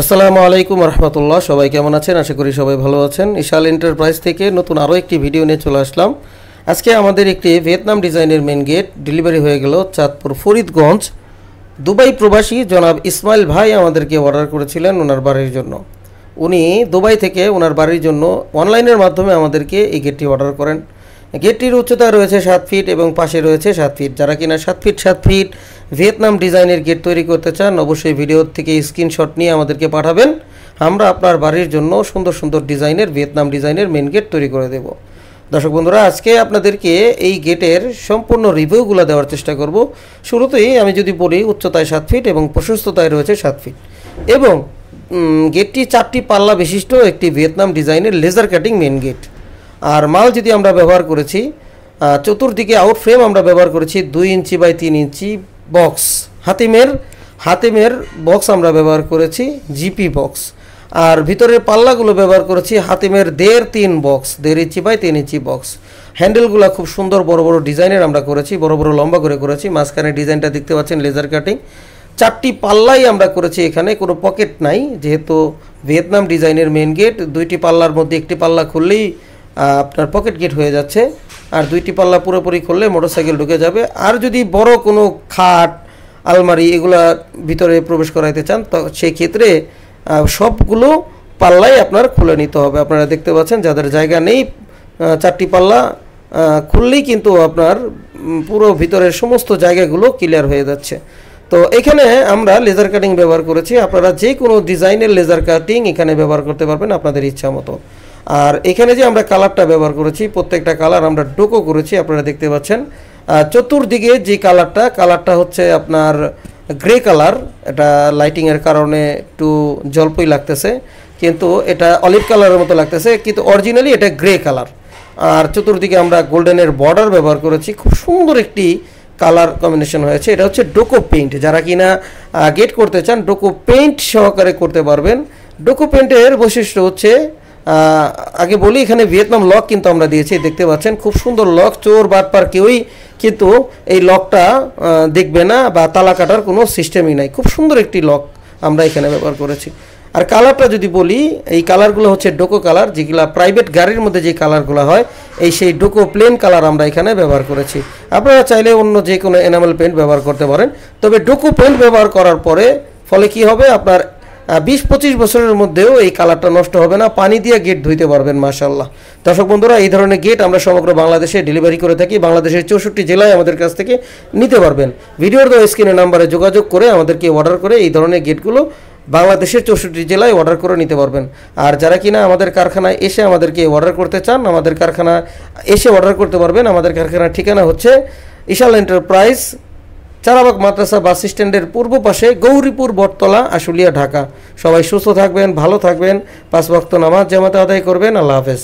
আসসালামু আলাইকুম রহমতুল্লাহ। সবাই কেমন আছেন? আশা করি সবাই ভালো আছেন। ইশাল এন্টারপ্রাইজ থেকে নতুন আরও একটি ভিডিও নিয়ে চলে আসলাম। আজকে আমাদের একটি ভিয়েতনাম ডিজাইনের মেন গেট ডেলিভারি হয়ে গেল চাঁদপুর ফরিদগঞ্জ। দুবাই প্রবাসী জনাব ইসমাইল ভাই আমাদেরকে অর্ডার করেছিলেন ওনার বাড়ির জন্য। উনি দুবাই থেকে ওনার বাড়ির জন্য অনলাইনের মাধ্যমে আমাদেরকে এই গেটটি অর্ডার করেন। গেটটির উচ্চতা রয়েছে 7 ফিট এবং পাশে রয়েছে 7 ফিট। যারা কিনা 7 ফিট ভিয়েতনাম ডিজাইনের গেট তৈরি করতে চান অবশ্যই ভিডিও থেকে স্ক্রিনশট নিয়ে আমাদেরকে পাঠাবেন। আমরা আপনার বাড়ির জন্য সুন্দর সুন্দর ডিজাইনের ভিয়েতনাম ডিজাইনের মেন গেট তৈরি করে দেব। দর্শক বন্ধুরা, আজকে আপনাদেরকে এই গেটের সম্পূর্ণ রিভিউগুলো দেওয়ার চেষ্টা করব। শুরুতেই আমি যদি বলি, উচ্চতায় 7 ফিট এবং প্রশস্ততায় রয়েছে 7 ফিট এবং গেটটি 4টি পাল্লা বিশিষ্ট একটি ভিয়েতনাম ডিজাইনের লেজার কাটিং মেন গেট। আর মাল যদি আমরা ব্যবহার করেছি, চতুর্দিকে আউট ফ্রেম আমরা ব্যবহার করেছি 2 ইঞ্চি বাই 3 ইঞ্চি বক্স, হাতিমের বক্স আমরা ব্যবহার করেছি, জিপি বক্স। আর ভিতরের পাল্লাগুলো ব্যবহার করেছি হাতিমের 1.5-3 box, 1.5 inch by 3 inch box. হ্যান্ডেলগুলো খুব সুন্দর বড় বড় ডিজাইনের আমরা করেছি, বড় বড় লম্বা করে করেছি। মাঝখানে ডিজাইনটা দেখতে পাচ্ছেন লেজার কাটিং। 4টি পাল্লাই আমরা করেছি, এখানে কোনো পকেট নাই, যেহেতু ভিয়েতনাম ডিজাইনের মেন গেট। 2টি পাল্লার মধ্যে একটি পাল্লা খুললেই আপনার পকেট গেট হয়ে যাচ্ছে, আর 2টি পাল্লা পুরোপুরি খুললে মোটরসাইকেল ঢুকে যাবে। আর যদি বড় কোনো খাট, আলমারি এগুলা ভিতরে প্রবেশ করাইতে চান তো সেই ক্ষেত্রে সবগুলো পাল্লাই আপনার খুলে নিতে হবে। আপনারা দেখতে পাচ্ছেন যাদের জায়গা নেই, 4টি পাল্লা খুললেই কিন্তু আপনার পুরো ভিতরের সমস্ত জায়গাগুলো ক্লিয়ার হয়ে যাচ্ছে। তো এখানে আমরা লেজার কাটিং ব্যবহার করেছি। আপনারা যে কোনো ডিজাইনের লেজার কাটিং এখানে ব্যবহার করতে পারবেন আপনাদের ইচ্ছা মতো। আর এখানে যে আমরা কালারটা ব্যবহার করেছি, প্রত্যেকটা কালার আমরা ডোকো করেছি, আপনারা দেখতে পাচ্ছেন। চতুর্দিকে যে কালারটা হচ্ছে আপনার গ্রে কালার। এটা লাইটিংয়ের কারণে একটু জলপাই লাগতেছে, কিন্তু এটা অলিভ কালারের মতো লাগতেছে, কিন্তু অরিজিনালি এটা গ্রে কালার। আর চতুর্দিকে আমরা গোল্ডেনের বর্ডার ব্যবহার করেছি। খুব সুন্দর একটি কালার কম্বিনেশন হয়েছে। এটা হচ্ছে ডোকো পেইন্ট। যারা কিনা গেট করতে চান ডোকো পেইন্ট সহকারে করতে পারবেন। ডোকো পেইন্টের বৈশিষ্ট্য হচ্ছে, আগে বলি, এখানে ভিয়েতনাম লক কিন্তু আমরা দিয়েছি, দেখতে পাচ্ছেন খুব সুন্দর লক। চোর বাটপার কেউই কিন্তু এই লকটা দেখবে না, বা তালা কাটার কোনো সিস্টেমই নাই। খুব সুন্দর একটি লক আমরা এখানে ব্যবহার করেছি। আর কালারটা যদি বলি, এই কালারগুলো হচ্ছে ডোকো কালার, যেগুলো প্রাইভেট গাড়ির মধ্যে যে কালারগুলো হয়, সেই ডোকো প্লেন কালার আমরা এখানে ব্যবহার করেছি। আপনারা চাইলে অন্য যে কোনো এনামেল পেইন্ট ব্যবহার করতে পারেন, তবে ডোকো পেইন্ট ব্যবহার করার পরে ফলে কি হবে, আপনার 20-25 বছরের মধ্যেও এই কালারটা নষ্ট হবে না। পানি দিয়ে গেট ধুইতে পারবেন মাশাআল্লাহ। দর্শক বন্ধুরা, এই ধরনের গেট আমরা সমগ্র বাংলাদেশে ডেলিভারি করে থাকি। বাংলাদেশের 64 জেলায় আমাদের কাছ থেকে নিতে পারবেন। ভিডিওর দেওয়া স্ক্রিনের নাম্বারে যোগাযোগ করে আমাদেরকে অর্ডার করে এই ধরনের গেটগুলো বাংলাদেশের 64 জেলায় অর্ডার করে নিতে পারবেন। আর যারা কিনা আমাদের কারখানায় এসে আমাদেরকে অর্ডার করতে চান, আমাদের কারখানা এসে অর্ডার করতে পারবেন। আমাদের কারখানার ঠিকানা হচ্ছে ইশাল এন্টারপ্রাইজ, চারাবাগ মাদ্রাসা বাস স্ট্যান্ডের পূর্ব পাশে, গৌরীপুর, বটতলা, আশুলিয়া, ঢাকা। সবাই সুস্থ থাকবেন, ভালো থাকবেন, 5 ওয়াক্ত নামাজ জামাতে আদায় করবেন। আল্লাহ হাফেজ।